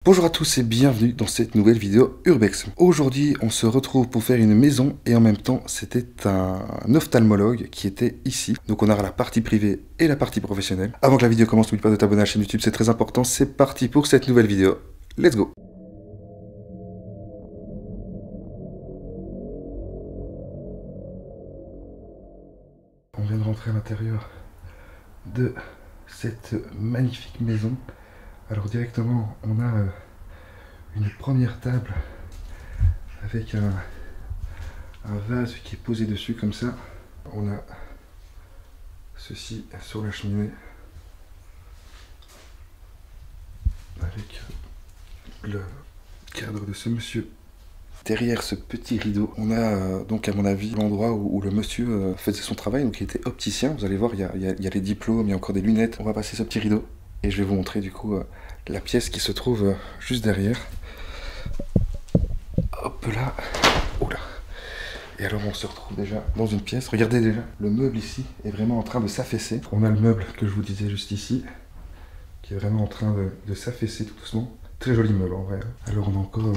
Bonjour à tous et bienvenue dans cette nouvelle vidéo Urbex. Aujourd'hui, on se retrouve pour faire une maison et en même temps, c'était un ophtalmologue qui était ici. Donc on aura la partie privée et la partie professionnelle. Avant que la vidéo commence, n'oublie pas de t'abonner à la chaîne YouTube, c'est très important. C'est parti pour cette nouvelle vidéo. Let's go! On vient de rentrer à l'intérieur de cette magnifique maison. Alors directement, on a une première table avec un vase qui est posé dessus comme ça. On a ceci sur la cheminée avec le cadre de ce monsieur. Derrière ce petit rideau, on a donc à mon avis l'endroit où le monsieur faisait son travail, donc il était opticien. Vous allez voir, il y a les diplômes, il y a encore des lunettes. On va passer ce petit rideau et je vais vous montrer du coup la pièce qui se trouve juste derrière. Hop là, oula. Et alors on se retrouve déjà dans une pièce. Regardez déjà, le meuble ici est vraiment en train de s'affaisser. On a le meuble que je vous disais juste ici, qui est vraiment en train de s'affaisser tout doucement. Très joli meuble en vrai. Alors on a encore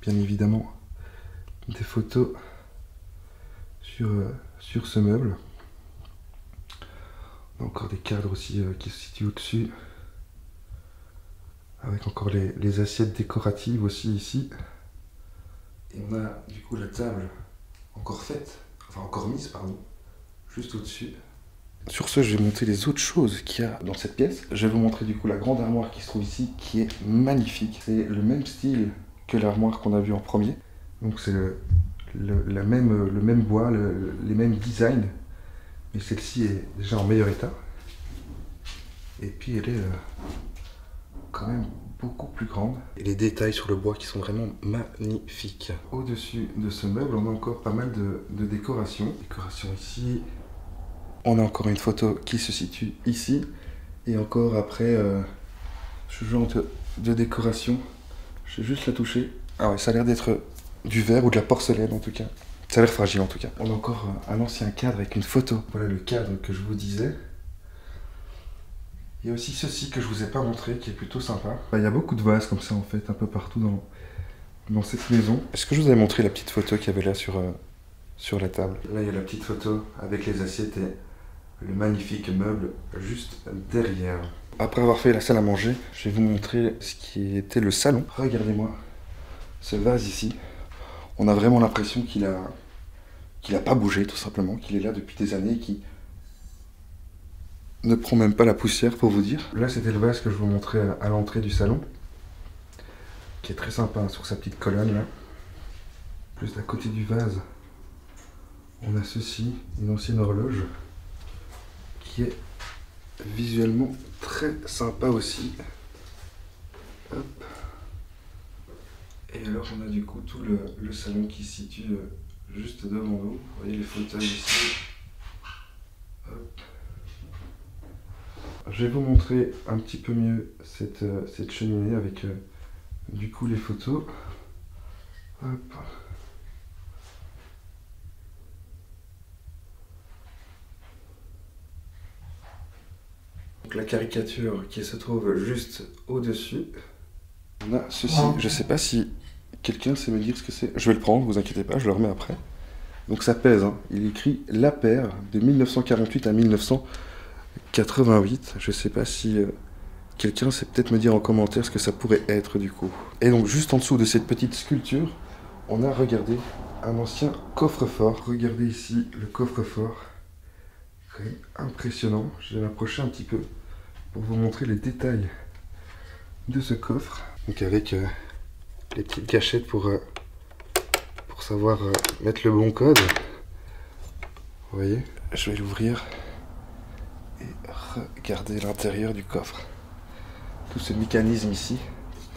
bien évidemment des photos sur ce meuble. On a encore des cadres aussi qui se situent au-dessus. Avec encore les assiettes décoratives aussi ici. Et on a du coup la table encore faite, enfin encore mise pardon, juste au-dessus. Sur ce, je vais montrer les autres choses qu'il y a dans cette pièce. Je vais vous montrer du coup la grande armoire qui se trouve ici, qui est magnifique. C'est le même style que l'armoire qu'on a vu en premier. Donc c'est le même bois, les mêmes designs. Mais celle-ci est déjà en meilleur état. Et puis elle est quand même beaucoup plus grande. Et les détails sur le bois qui sont vraiment magnifiques. Au-dessus de ce meuble, on a encore pas mal de décorations. Décoration ici. On a encore une photo qui se situe ici. Et encore après, ce genre de décoration. Je vais juste la toucher. Ah ouais, ça a l'air d'être du verre ou de la porcelaine en tout cas. Ça a l'air fragile en tout cas. On a encore un ancien cadre avec une photo. Voilà le cadre que je vous disais. Il y a aussi ceci que je vous ai pas montré, qui est plutôt sympa. Il y a beaucoup de vases comme ça en fait, un peu partout dans cette maison. Est-ce que je vous avais montré la petite photo qu'il y avait là sur la table? Là il y a la petite photo avec les assiettes et le magnifique meuble juste derrière. Après avoir fait la salle à manger, je vais vous montrer ce qui était le salon. Regardez-moi ce vase ici. On a vraiment l'impression qu'il a pas bougé tout simplement, qu'il est là depuis des années et qui ne prend même pas la poussière pour vous dire. Là c'était le vase que je vous montrais à l'entrée du salon, qui est très sympa sur sa petite colonne là. Plus à côté du vase, on a ceci, une ancienne horloge, qui est visuellement très sympa aussi. Hop. Et alors on a du coup tout le salon qui se situe juste devant nous. Vous voyez les fauteuils ici. Hop. Je vais vous montrer un petit peu mieux cette cheminée avec du coup les photos. Hop. Donc la caricature qui se trouve juste au-dessus. On a ceci, je sais pas si quelqu'un sait me dire ce que c'est. Je vais le prendre, vous inquiétez pas, je le remets après. Donc ça pèse, hein. Il est écrit La Paire de 1948 à 1988. Je sais pas si quelqu'un sait peut-être me dire en commentaire ce que ça pourrait être du coup. Et donc juste en dessous de cette petite sculpture, on a regardé un ancien coffre-fort. Regardez ici le coffre-fort. Quand même impressionnant. Je vais m'approcher un petit peu pour vous montrer les détails de ce coffre. Donc avec les petites gâchettes pour savoir mettre le bon code. Vous voyez, je vais l'ouvrir et regarder l'intérieur du coffre. Tout ce mécanisme ici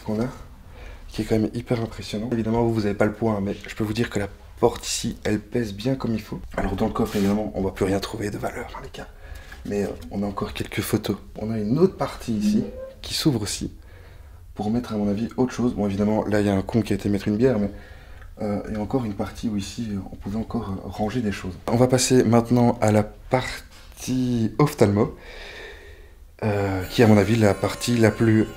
qu'on a, qui est quand même hyper impressionnant. Évidemment, vous n'avez pas le poids, mais je peux vous dire que la porte ici, elle pèse bien comme il faut. Alors dans le coffre, évidemment, on ne va plus rien trouver de valeur, hein, les gars. Mais on a encore quelques photos. On a une autre partie ici qui s'ouvre aussi pour mettre, à mon avis, autre chose. Bon, évidemment, là, il y a un con qui a été mettre une bière, mais il y a encore une partie où ici, on pouvait encore ranger des choses. On va passer maintenant à la partie ophtalmo, qui est, à mon avis, la partie la plus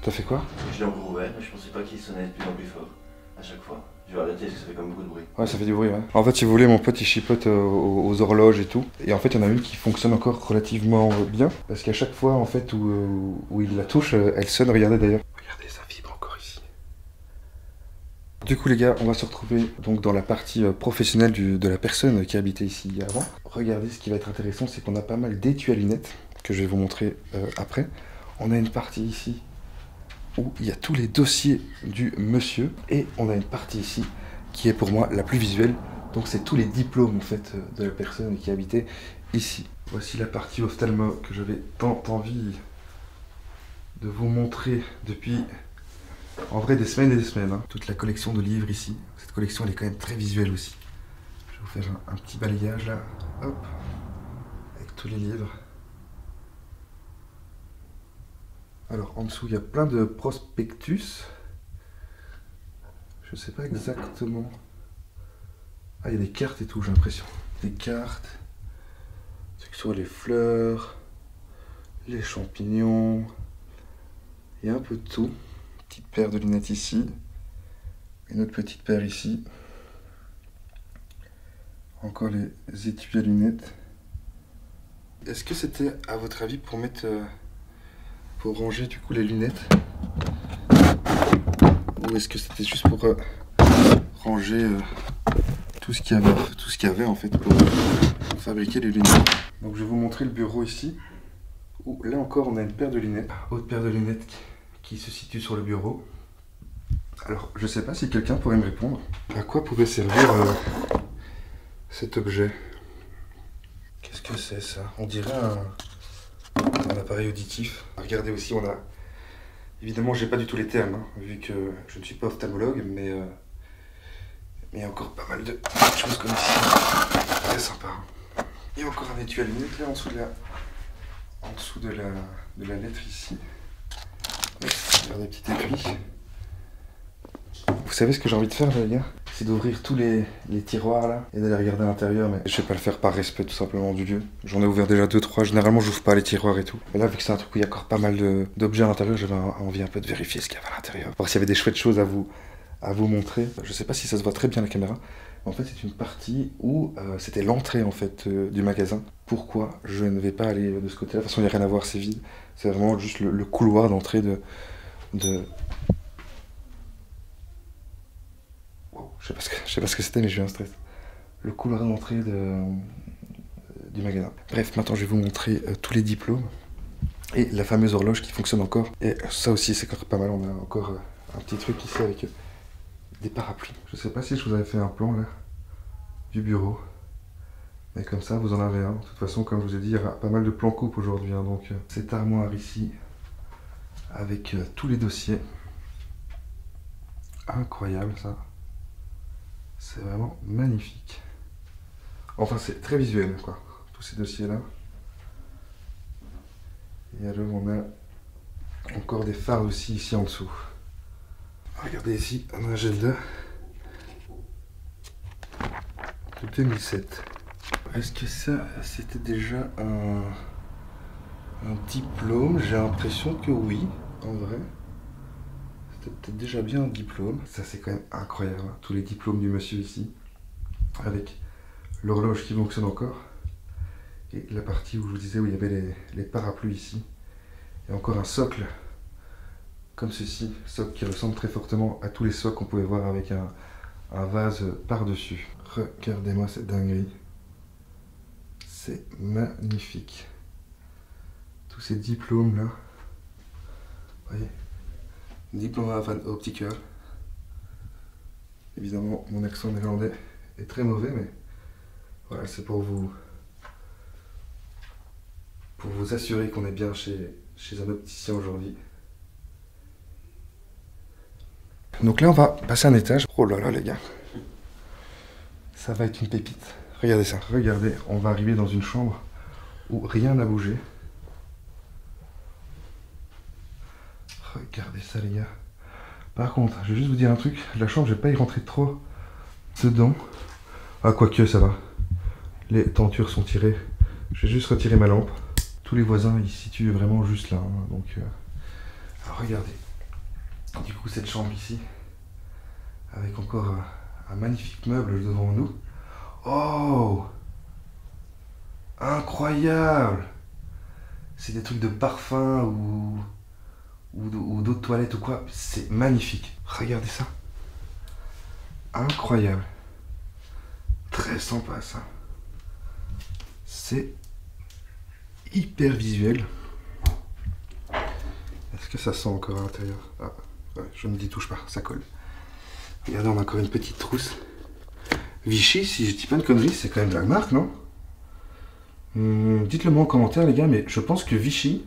T'as fait quoi? Je l'ai encore ouvert, mais je pensais pas qu'il sonnait de plus en plus fort à chaque fois. Je vais arrêter parce que ça fait quand même beaucoup de bruit. Ouais, ça fait du bruit, ouais. En fait, si vous voulez, mon pote, il chipote aux horloges et tout. Et en fait, il y en a une qui fonctionne encore relativement bien. Parce qu'à chaque fois, en fait, où il la touche, elle sonne. Regardez d'ailleurs. Regardez, ça vibre encore ici. Du coup, les gars, on va se retrouver donc dans la partie professionnelle de la personne qui habitait ici avant. Regardez, ce qui va être intéressant, c'est qu'on a pas mal d'étuis à lunettes que je vais vous montrer après. On a une partie ici où il y a tous les dossiers du monsieur, et on a une partie ici qui est pour moi la plus visuelle, donc c'est tous les diplômes en fait de la personne qui habitait ici. Voici la partie ophtalmo que j'avais tant envie de vous montrer depuis en vrai des semaines et des semaines, hein. Toute la collection de livres ici, cette collection elle est quand même très visuelle aussi. Je vais vous faire un petit balayage là, hop, avec tous les livres. Alors en dessous il y a plein de prospectus. Je sais pas exactement. Ah, il y a des cartes et tout, j'ai l'impression. Des cartes. Sur les fleurs, les champignons. Il y a un peu de tout. Petite paire de lunettes ici. Une autre petite paire ici. Encore les étuis à lunettes. Est-ce que c'était, à votre avis, pour mettre... pour ranger du coup les lunettes? Ou est-ce que c'était juste pour ranger tout ce qu'il y avait en fait pour fabriquer les lunettes? Donc je vais vous montrer le bureau ici, où là encore on a une paire de lunettes. Autre paire de lunettes qui se situe sur le bureau. Alors je sais pas si quelqu'un pourrait me répondre. À quoi pouvait servir cet objet? Qu'est-ce que c'est ça? On dirait un appareil auditif. Regardez aussi, on a... Évidemment, j'ai pas du tout les termes, hein, vu que je ne suis pas ophtalmologue, mais il y a encore pas mal de choses comme ici. Très sympa. Hein. Il y a encore un étui à lunettes là en dessous de la lettre ici. Regardez, petit étui. Vous savez ce que j'ai envie de faire là, les gars? C'est d'ouvrir tous les tiroirs là et d'aller regarder à l'intérieur, mais je vais pas le faire par respect tout simplement du lieu. J'en ai ouvert déjà 2-3, généralement j'ouvre pas les tiroirs et tout. Mais là vu que c'est un truc où il y a encore pas mal d'objets à l'intérieur, j'avais envie un peu de vérifier ce qu'il y avait à l'intérieur. Voir s'il y avait des chouettes choses à vous montrer. Je sais pas si ça se voit très bien à la caméra, mais en fait c'est une partie où c'était l'entrée en fait du magasin. Pourquoi je ne vais pas aller de ce côté-là? De toute façon il n'y a rien à voir, c'est vide. C'est vraiment juste le couloir d'entrée de... Je sais pas ce que c'était, mais j'ai eu un stress. Le couloir d'entrée du magasin. Bref, maintenant je vais vous montrer tous les diplômes et la fameuse horloge qui fonctionne encore. Et ça aussi, c'est pas mal. On a encore un petit truc ici avec des parapluies. Je sais pas si je vous avais fait un plan là du bureau, mais comme ça, vous en avez un. De toute façon, comme je vous ai dit, il y aura pas mal de plans coupe aujourd'hui. Hein, donc, cette armoire ici avec tous les dossiers. Incroyable ça. C'est vraiment magnifique. Enfin, c'est très visuel, quoi. Tous ces dossiers-là. Et alors, on a encore des phares aussi ici en dessous. Regardez ici, un agenda de 2007. Est-ce que ça, c'était déjà un diplôme? J'ai l'impression que oui, en vrai. C'était peut-être déjà bien un diplôme. Ça, c'est quand même incroyable, hein. Tous les diplômes du monsieur ici. Avec l'horloge qui fonctionne encore. Et la partie où je vous disais où il y avait les parapluies ici. Et encore un socle. Comme ceci. Socle qui ressemble très fortement à tous les socles qu'on pouvait voir avec un vase par-dessus. Regardez-moi cette dinguerie. C'est magnifique. Tous ces diplômes là. Vous voyez? Diploma van Optical. Évidemment, mon accent néerlandais est très mauvais, mais voilà, c'est pour vous assurer qu'on est bien chez un opticien aujourd'hui. Donc là, on va passer un étage. Oh là là, les gars. Ça va être une pépite. Regardez ça. Regardez, on va arriver dans une chambre où rien n'a bougé. Regardez ça, les gars. Par contre, je vais juste vous dire un truc. La chambre, je vais pas y rentrer trop dedans. Ah, quoique, ça va. Les tentures sont tirées. Je vais juste retirer ma lampe. Tous les voisins, ils se situent vraiment juste là. Hein, donc, alors, regardez. Du coup, cette chambre ici, avec encore un magnifique meuble devant nous. Oh! Incroyable! C'est des trucs de parfum ou d'eau de toilette ou quoi. C'est magnifique. Regardez ça. Incroyable. Très sympa ça. C'est hyper visuel. Est-ce que ça sent encore à l'intérieur? Ah, ouais, je ne m'y touche pas, ça colle. Regardez, on a encore une petite trousse. Vichy, si je dis pas de conneries, c'est quand même de la marque, non? Dites-le moi en commentaire, les gars, mais je pense que Vichy,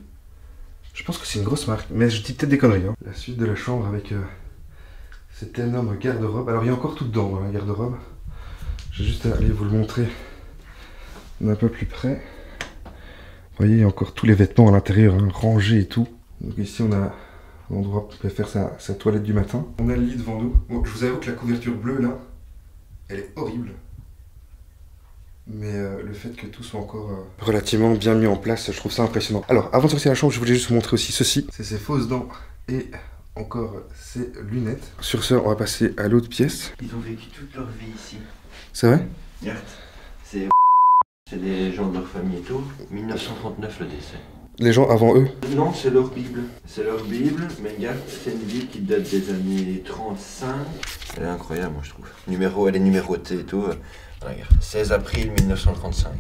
je pense que c'est une grosse marque. Mais je dis peut-être des conneries. Hein. La suite de la chambre avec cet énorme garde-robe. Alors, il y a encore tout dedans, hein, la garde-robe. Je vais juste aller vous le montrer d'un peu plus près. Vous voyez, il y a encore tous les vêtements à l'intérieur, hein, rangés et tout. Donc ici, on a l'endroit pour faire sa toilette du matin. On a le lit devant nous. Bon, je vous avoue que la couverture bleue, là, elle est horrible. Mais le fait que tout soit encore relativement bien mis en place, je trouve ça impressionnant. Alors, avant de sortir de la chambre, je voulais juste vous montrer aussi ceci. C'est ses fausses dents et encore ses lunettes. Sur ce, on va passer à l'autre pièce. Ils ont vécu toute leur vie ici. C'est vrai? Regarde, c'est des gens de leur famille et tout. 1939 le décès. Les gens avant eux? Non, c'est leur Bible. C'est leur Bible, mais regarde, c'est une Bible qui date des années 35. Elle est incroyable, moi je trouve. Elle est numérotée et tout. Regarde, 16 avril 1935.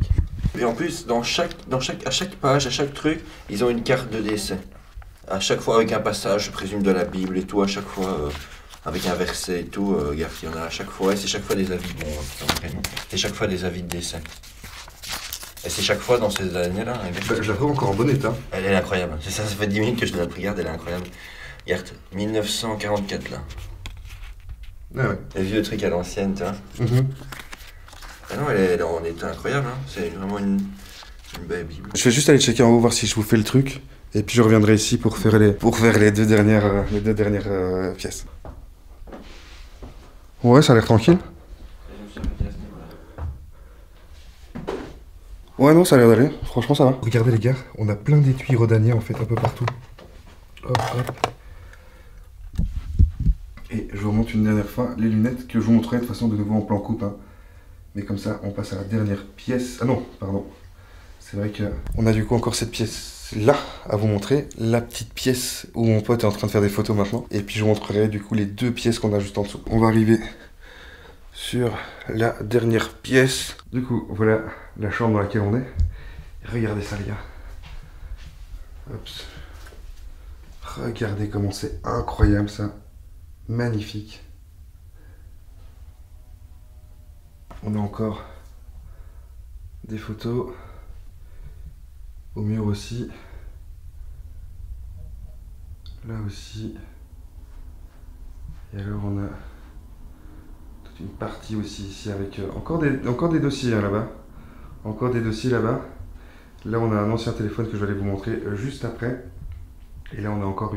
Et en plus, à chaque page, à chaque truc, ils ont une carte de décès. À chaque fois avec un passage, je présume, de la Bible et tout, à chaque fois avec un verset et tout. Regarde, il y en a à chaque fois, et c'est chaque fois des avis de c'est chaque fois des avis de décès. Et c'est chaque fois dans ces années-là. Je la trouve encore en bon état. Elle est incroyable. C'est ça, ça fait 10 minutes que je la regarde, elle est incroyable. Regarde, 1944 là. Ah ouais. Les vieux trucs à l'ancienne, tu vois. Ah non, elle est en état incroyable, hein. C'est vraiment une belle Bible. Je vais juste aller checker en haut, voir si je vous fais le truc. Et puis je reviendrai ici pour faire les deux dernières pièces. Ouais, ça a l'air tranquille. Ouais, non, ça a l'air d'aller. Franchement, ça va. Regardez les gars, on a plein d'étuis Rodanier en fait un peu partout. Hop, hop. Et je vous remonte une dernière fois les lunettes que je vous montrerai de toute façon de nouveau en plan coupe. Hein. Mais comme ça, on passe à la dernière pièce. Ah non, pardon. C'est vrai que on a du coup encore cette pièce-là à vous montrer. La petite pièce où mon pote est en train de faire des photos maintenant. Et puis je vous montrerai du coup les deux pièces qu'on a juste en dessous. On va arriver sur la dernière pièce. Du coup, voilà la chambre dans laquelle on est. Regardez ça les gars. Hop. Regardez comment c'est incroyable ça. Magnifique. On a encore des photos au mur aussi. Là aussi. Et alors on a toute une partie aussi ici avec encore des dossiers hein, là-bas. Encore des dossiers là-bas. Là on a un ancien téléphone que je vais aller vous montrer juste après. Et là on a encore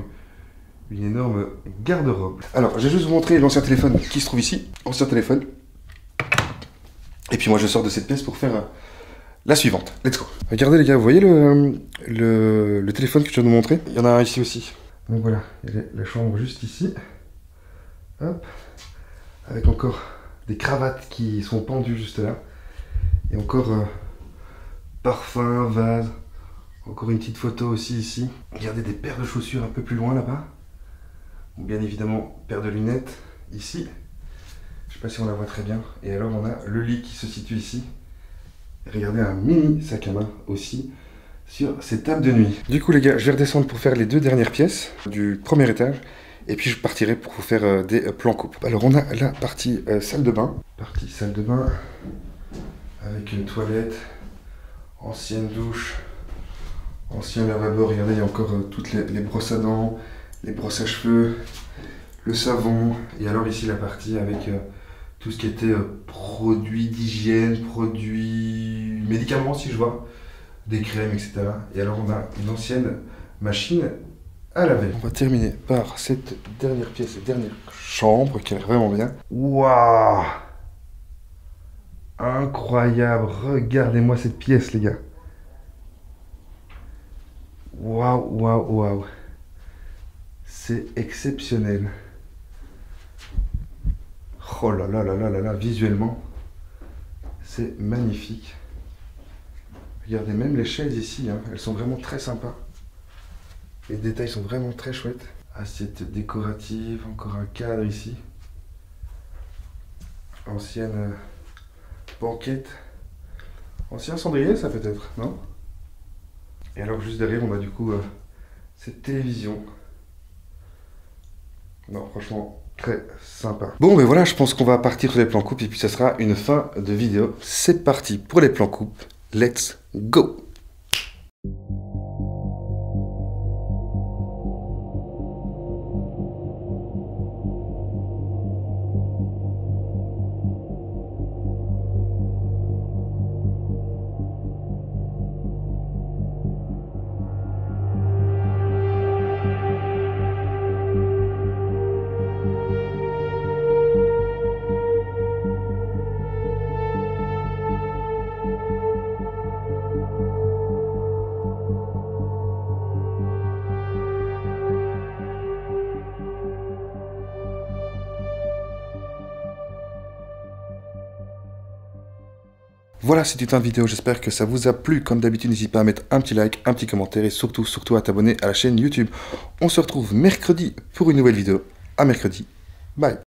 une énorme garde-robe. Alors je vais juste vous montrer l'ancien téléphone qui se trouve ici. Ancien téléphone. Et puis moi je sors de cette pièce pour faire la suivante. Let's go. Regardez les gars, vous voyez le téléphone que je viens de vous montrer? Il y en a un ici aussi. Donc voilà, il y a la chambre juste ici. Hop. Avec encore des cravates qui sont pendues juste là. Et encore parfum, vase. Encore une petite photo aussi ici. Regardez des paires de chaussures un peu plus loin là-bas. Bien évidemment, paire de lunettes ici. Je sais pas si on la voit très bien. Et alors on a le lit qui se situe ici. Et regardez un mini sac à main aussi sur cette table de nuit. Du coup les gars, je vais redescendre pour faire les deux dernières pièces du premier étage. Et puis je partirai pour vous faire des plans coupe. Alors on a la partie salle de bain. Partie salle de bain avec une toilette, ancienne douche, ancien lavabo. Regardez, il y a encore toutes les brosses à dents, les brosses à cheveux, le savon. Et alors ici la partie avec tout ce qui était produits d'hygiène, produits médicaments si je vois, des crèmes, etc. Et alors on a une ancienne machine à laver. On va terminer par cette dernière pièce, cette dernière chambre qui est vraiment bien. Waouh! Incroyable! Regardez-moi cette pièce les gars. Waouh, waouh, waouh! C'est exceptionnel. Oh là là là là là là, visuellement, c'est magnifique. Regardez, même les chaises ici, hein, elles sont vraiment très sympas. Les détails sont vraiment très chouettes. Assiette décorative, encore un cadre ici. Ancienne banquette. Ancien cendrier, ça peut-être, non? Et alors juste derrière, on a du coup cette télévision. Non, franchement, très sympa. Bon, mais voilà, je pense qu'on va partir sur les plans coupes et puis ça sera une fin de vidéo. C'est parti pour les plans coupes. Let's go! Voilà, c'est une fin de vidéo, j'espère que ça vous a plu. Comme d'habitude, n'hésitez pas à mettre un petit like, un petit commentaire et surtout à t'abonner à la chaîne YouTube. On se retrouve mercredi pour une nouvelle vidéo. À mercredi. Bye.